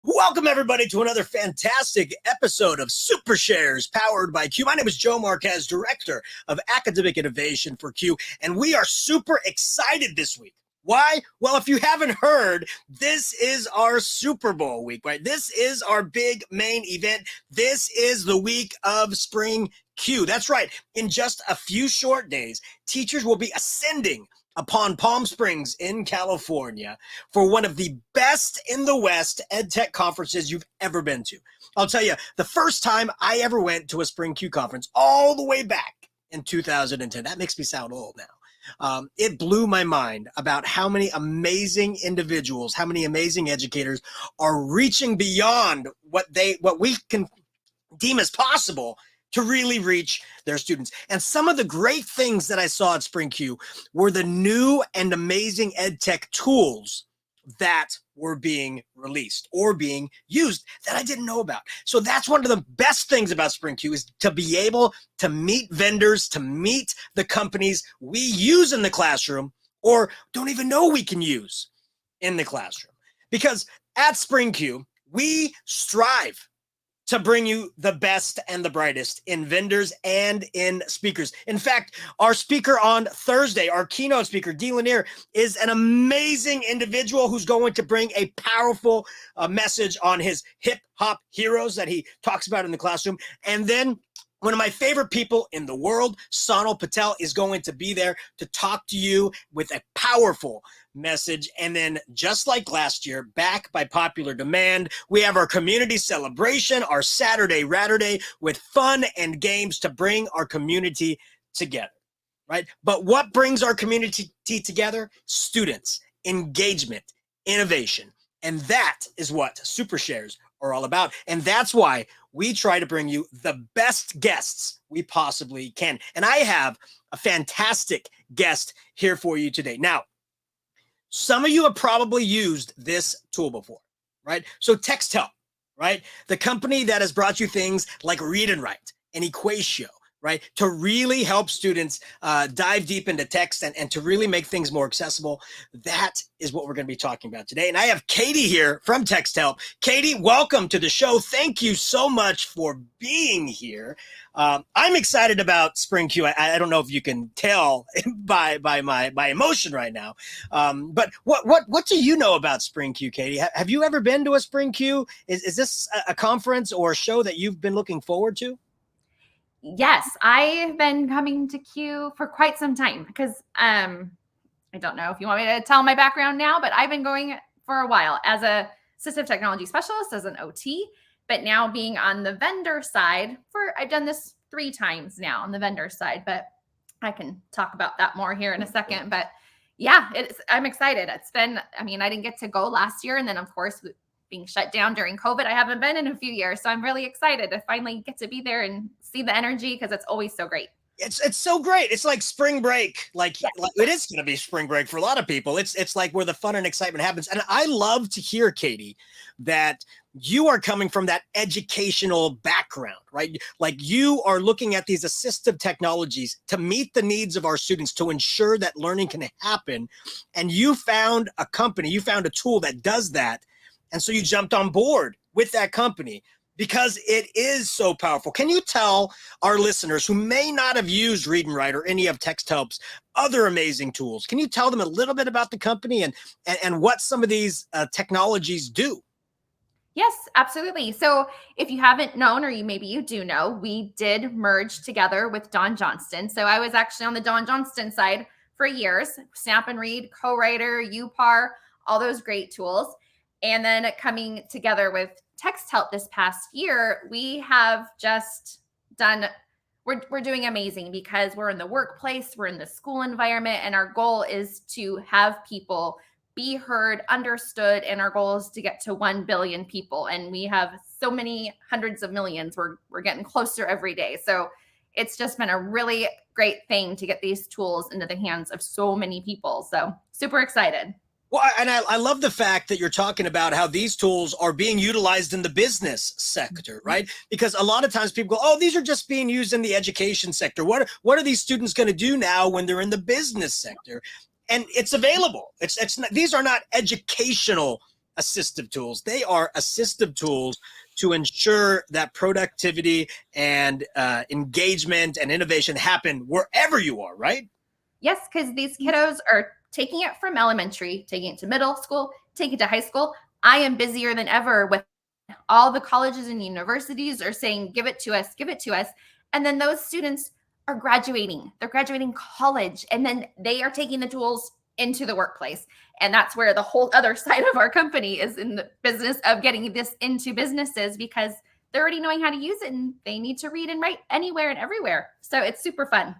Welcome, everybody, to another fantastic episode of SuperShares powered by Q. My name is Joe Marquez, Director of Academic Innovation for Q, and we are super excited this week. Why? Well, if you haven't heard, this is our Super Bowl week, right? This is our big main event. This is the week of Spring Q. That's right. In just a few short days, teachers will be ascending upon Palm Springs in California for one of the best in the West EdTech conferences you've ever been to. I'll tell you, the first time I ever went to a Spring Q conference all the way back in 2010, that makes me sound old now. It blew my mind about how many amazing individuals, how many amazing educators are reaching beyond what we can deem as possible to really reach their students. And some of the great things that I saw at Spring Q were the new and amazing EdTech tools that were being released or being used that I didn't know about. So that's one of the best things about Spring Q, is to be able to meet vendors, to meet the companies we use in the classroom or don't even know we can use in the classroom. Because at Spring Q, we strive to bring you the best and the brightest in vendors and in speakers. In fact, our speaker on Thursday, our keynote speaker, Dee Lanier, is an amazing individual who's going to bring a powerful message on his hip hop heroes that he talks about in the classroom. And then one of my favorite people in the world, Sonal Patel, is going to be there to talk to you with a powerful message. And then, just like last year, back by popular demand, we have our community celebration, our Saturday Ratterday, with fun and games to bring our community together, right? But what brings our community together? Students, engagement, innovation. And that is what SuperShares are all about. And that's why we try to bring you the best guests we possibly can. And I have a fantastic guest here for you today. Now, some of you have probably used this tool before, right? So Text Help, right? The company that has brought you things like Read and Write and Equatio, right? To really help students dive deep into text and to really make things more accessible. That is what we're going to be talking about today. And I have Kati here from Text Help. Kati, welcome to the show. Thank you so much for being here. I'm excited about Spring Q. I don't know if you can tell by my emotion right now. But what do you know about Spring Q, Kati? Have you ever been to a Spring Q? Is this a conference or a show that you've been looking forward to? Yes, I've been coming to Q for quite some time because I don't know if you want me to tell my background now, but I've been going for a while as a assistive technology specialist, as an OT, but now being on the vendor side I've done this 3 times now on the vendor side, but I can talk about that more here in a second. But yeah, I'm excited. I didn't get to go last year. And then of course, being shut down during COVID, I haven't been in a few years. So I'm really excited to finally get to be there and see the energy because it's always so great. It's so great. It's like spring break. Like it is going to be spring break for a lot of people. It's like where the fun and excitement happens. And I love to hear, Kati, that you are coming from that educational background, right? Like you are looking at these assistive technologies to meet the needs of our students, to ensure that learning can happen. And you found a company, you found a tool that does that. And so you jumped on board with that company because it is so powerful. Can you tell our listeners who may not have used Read and Write or any of Text Help's other amazing tools, can you tell them a little bit about the company and what some of these technologies do? Yes, absolutely. So if you haven't known, or maybe you do know, we did merge together with Don Johnston. So I was actually on the Don Johnston side for years, Snap and Read, Co-Writer, UPAR, all those great tools. And then coming together with Text Help this past year, we have just done, we're doing amazing because we're in the workplace, we're in the school environment, and our goal is to have people be heard, understood, and our goal is to get to 1 billion people. And we have so many hundreds of millions. We're getting closer every day. So it's just been a really great thing to get these tools into the hands of so many people. So super excited. Well, and I love the fact that you're talking about how these tools are being utilized in the business sector, right? Because a lot of times people go, "Oh, these are just being used in the education sector. What are these students going to do now when they're in the business sector?" And it's available. It's not, these are not educational assistive tools. They are assistive tools to ensure that productivity and engagement and innovation happen wherever you are, right? Yes, because these kiddos are taking it from elementary, taking it to middle school, taking it to high school. I am busier than ever with all the colleges and universities are saying, give it to us, give it to us. And then those students are graduating. They're graduating college, and then they are taking the tools into the workplace. And that's where the whole other side of our company is in the business of getting this into businesses because they're already knowing how to use it and they need to read and write anywhere and everywhere. So it's super fun.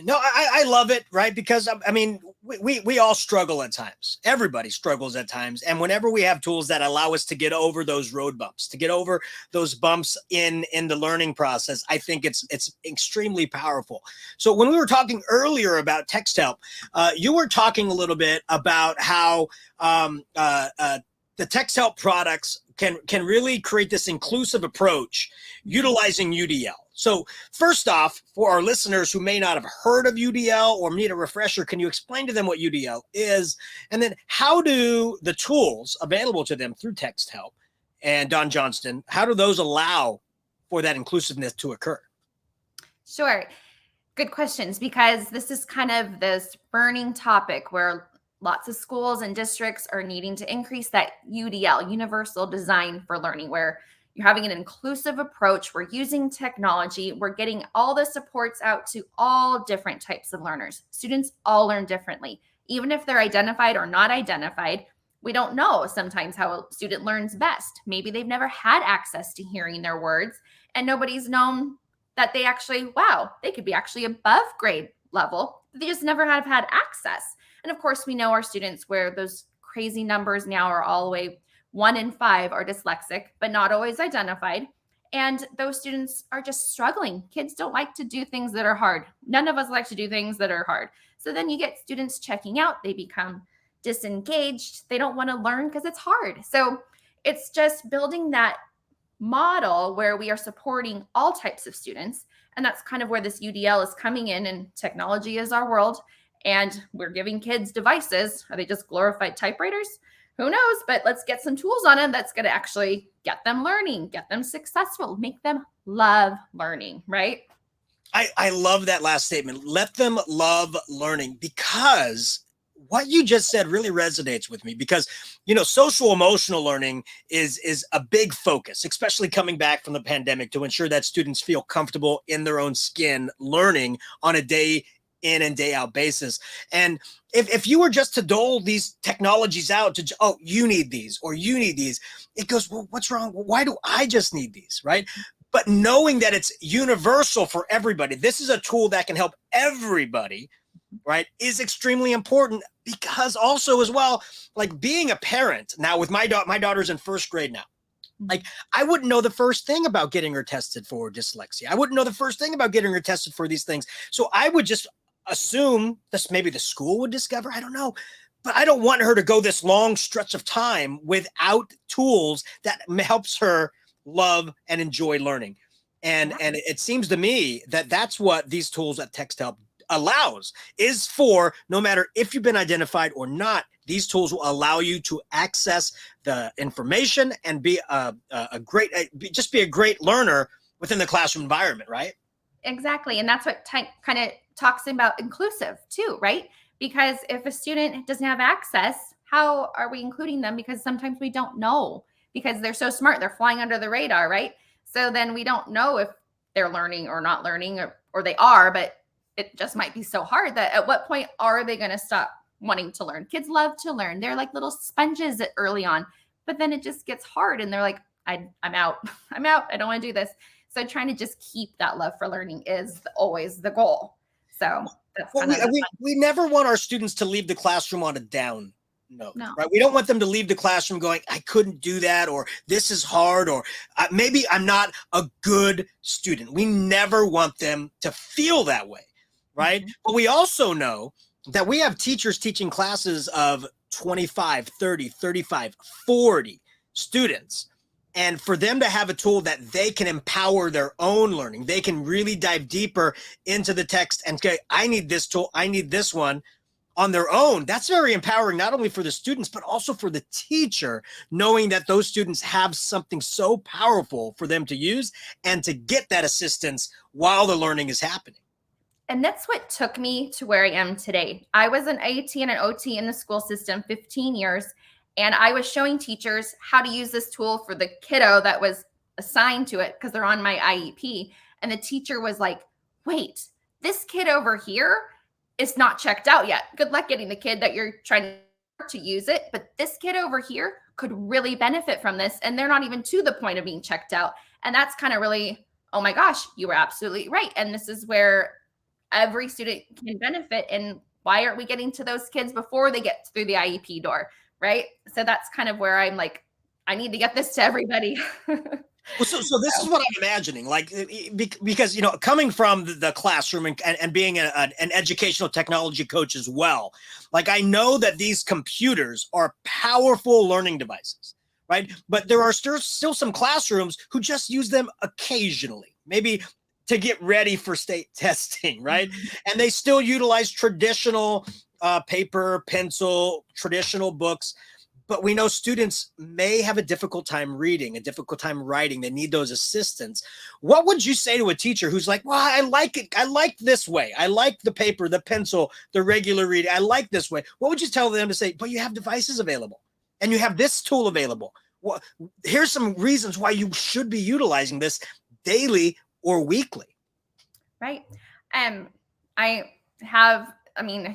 No, I love it, right? Because I mean, we all struggle at times. Everybody struggles at times. And whenever we have tools that allow us to get over those road bumps, to get over those bumps in the learning process, I think it's extremely powerful. So when we were talking earlier about text help, you were talking a little bit about how the text help products can really create this inclusive approach utilizing UDL. So first off, for our listeners who may not have heard of UDL or need a refresher, can you explain to them what UDL is? And then how do the tools available to them through Text Help and Don Johnston, how do those allow for that inclusiveness to occur? Sure. Good questions, because this is kind of this burning topic where lots of schools and districts are needing to increase that UDL, universal design for learning, where you're having an inclusive approach. We're using technology. We're getting all the supports out to all different types of learners. Students all learn differently, even if they're identified or not identified. We don't know sometimes how a student learns best. Maybe they've never had access to hearing their words, and nobody's known that they actually, wow, they could be actually above grade level. They just never have had access. And of course, we know our students where those crazy numbers now are all the way 1 in 5 are dyslexic, but not always identified. And those students are just struggling. Kids don't like to do things that are hard. None of us like to do things that are hard. So then you get students checking out. They become disengaged. They don't want to learn because it's hard. So it's just building that model where we are supporting all types of students. And that's kind of where this UDL is coming in, and technology is our world. And we're giving kids devices. Are they just glorified typewriters? Who knows? But let's get some tools on them that's going to actually get them learning, get them successful, make them love learning, right? I love that last statement. Let them love learning, because what you just said really resonates with me, because, social emotional learning is a big focus, especially coming back from the pandemic, to ensure that students feel comfortable in their own skin learning on a day in and day out basis. And if you were just to dole these technologies out to, oh, you need these or you need these, it goes, well, what's wrong? Why do I just need these? Right. But knowing that it's universal for everybody, this is a tool that can help everybody, right, is extremely important. Because also as well, like being a parent now with my daughter's in first grade now. Like, I wouldn't know the first thing about getting her tested for dyslexia. I wouldn't know the first thing about getting her tested for these things. So I would just assume this, maybe the school would discover, I don't know. But I don't want her to go this long stretch of time without tools that helps her love and enjoy learning. And it seems to me that that's what these tools at Text Help allows, is for no matter if you've been identified or not, these tools will allow you to access the information and be a great learner within the classroom environment, right? Exactly. And that's what kind of talks about inclusive too, right? Because if a student doesn't have access, how are we including them? Because sometimes we don't know, because they're so smart, they're flying under the radar, right? So then we don't know if they're learning or not learning, or they are, but it just might be so hard that at what point are they going to stop wanting to learn? Kids love to learn. They're like little sponges early on, but then it just gets hard and they're like, I'm out. I'm out. I don't want to do this. So trying to just keep that love for learning is always the goal. So that's we never want our students to leave the classroom on a down note, No. right? We don't want them to leave the classroom going, I couldn't do that, or this is hard, or maybe I'm not a good student. We never want them to feel that way, right? Mm-hmm. But we also know that we have teachers teaching classes of 25, 30, 35, 40 students. And for them to have a tool that they can empower their own learning, they can really dive deeper into the text and say, I need this tool, I need this one on their own. That's very empowering, not only for the students, but also for the teacher, knowing that those students have something so powerful for them to use and to get that assistance while the learning is happening. And that's what took me to where I am today. I was an AT and an OT in the school system 15 years, and I was showing teachers how to use this tool for the kiddo that was assigned to it because they're on my IEP. And the teacher was like, wait, this kid over here is not checked out yet. Good luck getting the kid that you're trying to use it. But this kid over here could really benefit from this. And they're not even to the point of being checked out. And that's kind of really, oh my gosh, you were absolutely right. And this is where every student can benefit. And why aren't we getting to those kids before they get through the IEP door, right? So that's kind of where I'm like, I need to get this to everybody. Well, so this is what I'm imagining, like, because, coming from the classroom and being an educational technology coach as well, like, I know that these computers are powerful learning devices, right? But there are still some classrooms who just use them occasionally, maybe to get ready for state testing, right? And they still utilize traditional paper, pencil, traditional books. But we know students may have a difficult time reading, a difficult time writing. They need those assistants. What would you say to a teacher who's like, well, I like it. I like this way. I like the paper, the pencil, the regular reading. I like this way. What would you tell them to say? But you have devices available and you have this tool available. Well, here's some reasons why you should be utilizing this daily or weekly. Right.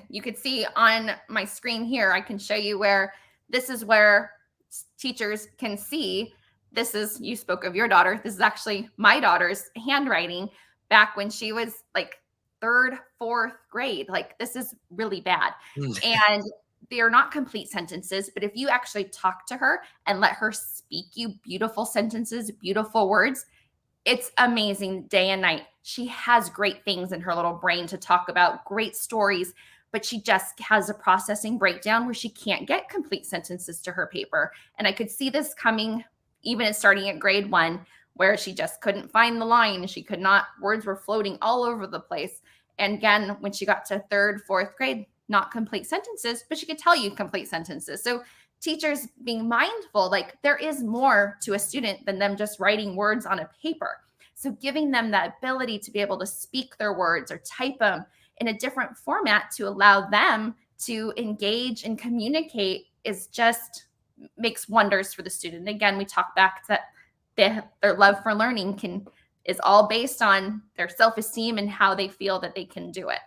You could see on my screen here, I can show you where this is where teachers can see, you spoke of your daughter. This is actually my daughter's handwriting back when she was like 3rd, 4th grade. Like, this is really bad. And they are not complete sentences, but if you actually talk to her and let her speak you beautiful sentences, beautiful words, it's amazing day and night. She has great things in her little brain to talk about, great stories, but she just has a processing breakdown where she can't get complete sentences to her paper. And I could see this coming even starting at grade 1, where she just couldn't find the line. Words were floating all over the place. And again, when she got to 3rd, 4th grade, not complete sentences, but she could tell you complete sentences. So teachers being mindful, like, there is more to a student than them just writing words on a paper. So giving them that ability to be able to speak their words or type them in a different format to allow them to engage and communicate makes wonders for the student. Again, we talk back that their love for learning is all based on their self-esteem and how they feel that they can do it.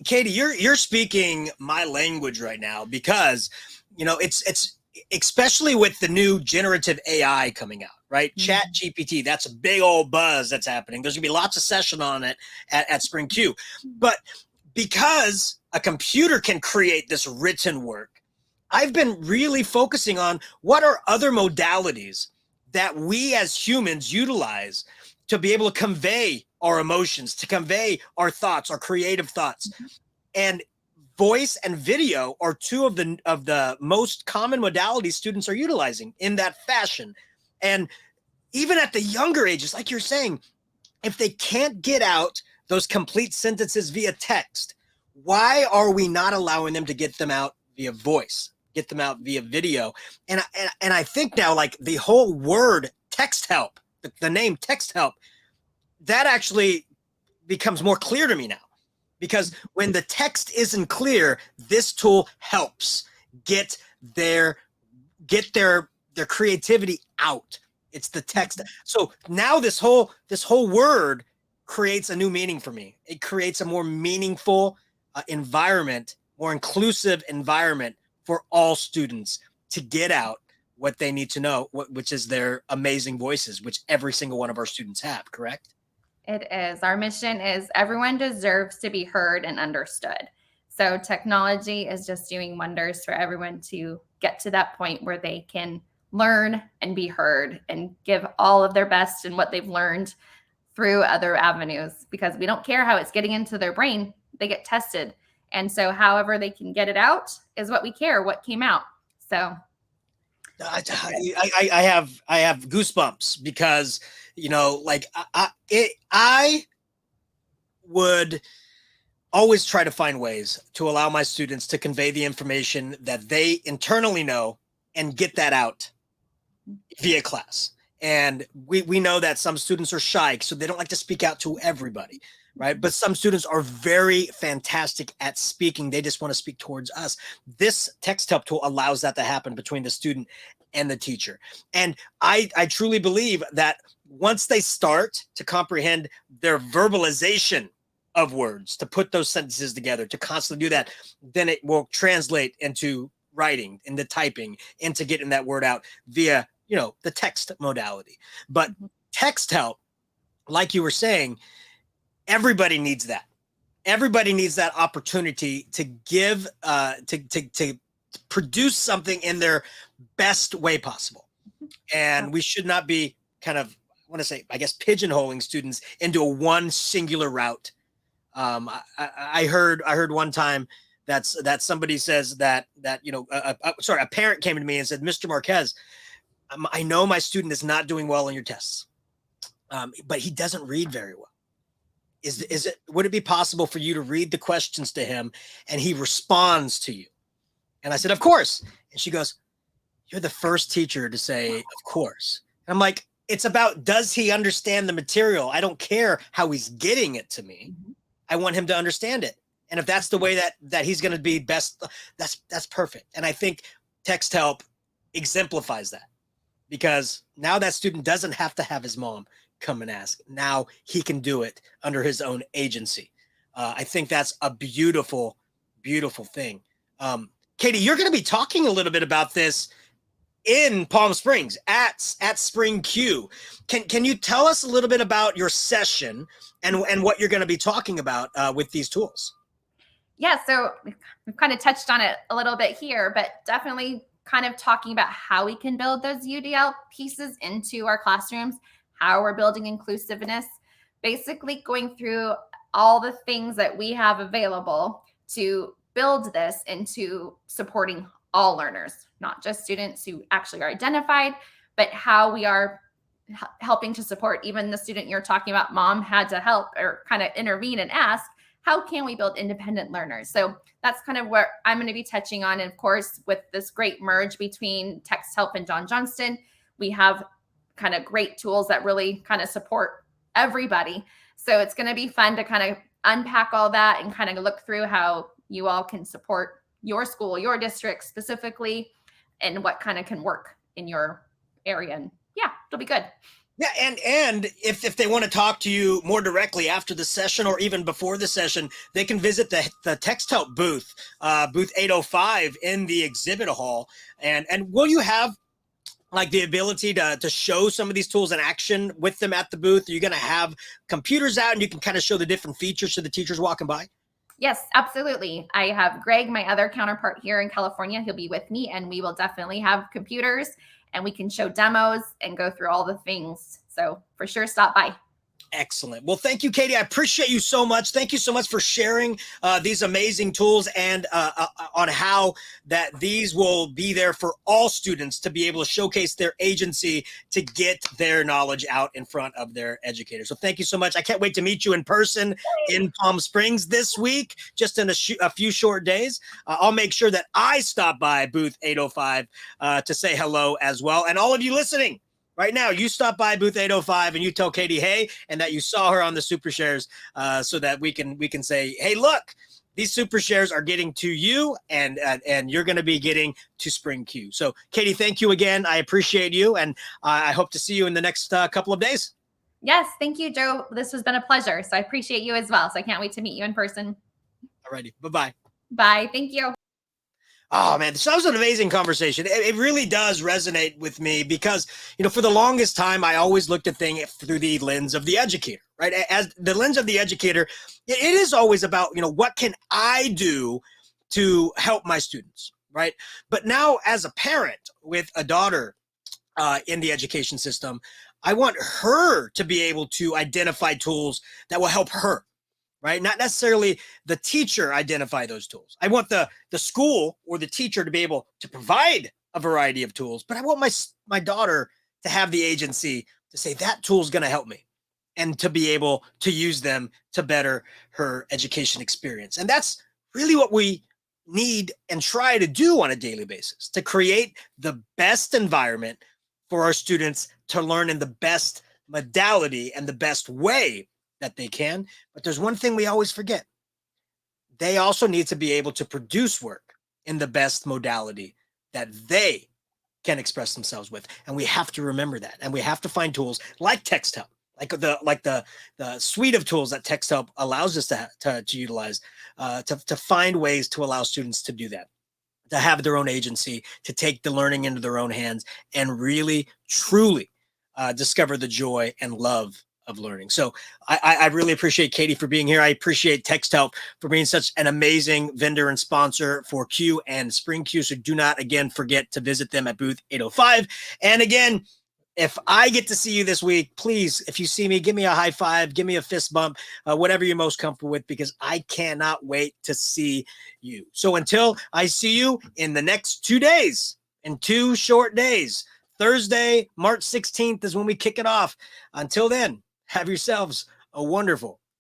Katie, you're speaking my language right now, because it's especially with the new generative AI coming out, right? Mm-hmm. Chat GPT, that's a big old buzz that's happening. There's gonna be lots of session on it at Spring Q. But because a computer can create this written work, I've been really focusing on what are other modalities that we as humans utilize to be able to convey our emotions, to convey our thoughts, our creative thoughts. Mm-hmm. And voice and video are two of the most common modalities students are utilizing in that fashion. And even at the younger ages, like you're saying, if they can't get out those complete sentences via text, why are we not allowing them to get them out via voice, get them out via video? And I think now, like, the whole word text help, the name text help, that actually becomes more clear to me now. Because when the text isn't clear, this tool helps get their creativity out. It's the text. So now this whole word creates a new meaning for me. It creates a more meaningful environment, more inclusive environment for all students to get out what they need to know, which is their amazing voices, which every single one of our students have, correct? It is. Our mission is everyone deserves to be heard and understood. So technology is just doing wonders for everyone to get to that point where they can learn and be heard and give all of their best in what they've learned through other avenues, because we don't care how it's getting into their brain. They get tested. And so however they can get it out is what we care, what came out. So I have goosebumps because, like I would always try to find ways to allow my students to convey the information that they internally know and get that out via class. And we know that some students are shy, so they don't like to speak out to everybody, right? But some students are very fantastic at speaking. They just want to speak towards us. This text help tool allows that to happen between the student and the teacher. And I truly believe that once they start to comprehend their verbalization of words, to put those sentences together, to constantly do that, then it will translate into writing, into typing, into getting that word out via, the text modality. But text help, like you were saying, everybody needs that. Everybody needs that opportunity to give, to produce something in their best way possible. And we should not be kind of, I want to say, I guess, pigeonholing students into a one singular route. I heard one time that somebody says that a parent came to me and said, Mr. Marquez, I know my student is not doing well on your tests, but he doesn't read very well. Would it be possible for you to read the questions to him and he responds to you? And I said, of course. And she goes, you're the first teacher to say, of course. And I'm like, it's about, does he understand the material? I don't care how he's getting it to me. I want him to understand it. And if that's the way that he's going to be best, that's perfect. And I think text help exemplifies that, because now that student doesn't have to have his mom come and ask. Now he can do it under his own agency. I think that's a beautiful, beautiful thing. Katie, you're going to be talking a little bit about this in Palm Springs at Spring Q. Can you tell us a little bit about your session and what you're going to be talking about with these tools? Yeah, so we've kind of touched on it a little bit here, but definitely kind of talking about how we can build those UDL pieces into our classrooms, how we're building inclusiveness, basically going through all the things that we have available to build this into supporting all learners, not just students who actually are identified, but how we are helping to support even the student you're talking about. Mom had to help or kind of intervene and ask, how can we build independent learners? So that's kind of where I'm going to be touching on. And of course, with this great merge between Text Help and Don Johnston, we have kind of great tools that really kind of support everybody. So it's going to be fun to kind of unpack all that and kind of look through how you all can support your school, your district specifically, and what kind of can work in your area. And yeah, it'll be good. Yeah, and if they want to talk to you more directly after the session or even before the session, they can visit the Text Help booth, booth 805 in the exhibit hall. And will you have like the ability to show some of these tools in action with them at the booth? Are you going to have computers out and you can kind of show the different features to the teachers walking by? Yes, absolutely. I have Greg, my other counterpart here in California. He'll be with me, and we will definitely have computers and we can show demos and go through all the things. So for sure, stop by. Excellent. Well, thank you, Katie. I appreciate you so much. Thank you so much for sharing these amazing tools and on how that these will be there for all students to be able to showcase their agency to get their knowledge out in front of their educators. So thank you so much. I can't wait to meet you in person in Palm Springs this week, just in a few short days. I'll make sure that I stop by booth 805 to say hello as well. And all of you listening, right now, you stop by booth 805 and you tell Katie, hey, and that you saw her on the SuperShares so that we can say, hey, look, these SuperShares are getting to you and you're going to be getting to Spring Q. So, Katie, thank you again. I appreciate you. And I hope to see you in the next couple of days. Yes. Thank you, Joe. This has been a pleasure. So I appreciate you as well. So I can't wait to meet you in person. All righty. Bye-bye. Bye. Thank you. Oh, man, this was an amazing conversation. It really does resonate with me because, for the longest time, I always looked at things through the lens of the educator, right? As the lens of the educator, it is always about, what can I do to help my students, right? But now as a parent with a daughter in the education system, I want her to be able to identify tools that will help her. right? Not necessarily the teacher identify those tools. I want the school or the teacher to be able to provide a variety of tools, but I want my daughter to have the agency to say that tool is going to help me and to be able to use them to better her education experience. And that's really what we need and try to do on a daily basis, to create the best environment for our students to learn in the best modality and the best way that they can. But there's one thing we always forget. They also need to be able to produce work in the best modality that they can express themselves with. And we have to remember that. And we have to find tools like Text Help, like the suite of tools that Text Help allows us to utilize, to find ways to allow students to do that, to have their own agency, to take the learning into their own hands and really, truly discover the joy and love of learning. So I really appreciate Katie for being here. I appreciate Text Help for being such an amazing vendor and sponsor for Q and Spring Q. So do not, again, forget to visit them at booth 805. And again, if I get to see you this week, please, if you see me, give me a high five, give me a fist bump, whatever you're most comfortable with, because I cannot wait to see you. So until I see you in the next 2 days, in 2 short days, Thursday, March 16th is when we kick it off. Until then, have yourselves a wonderful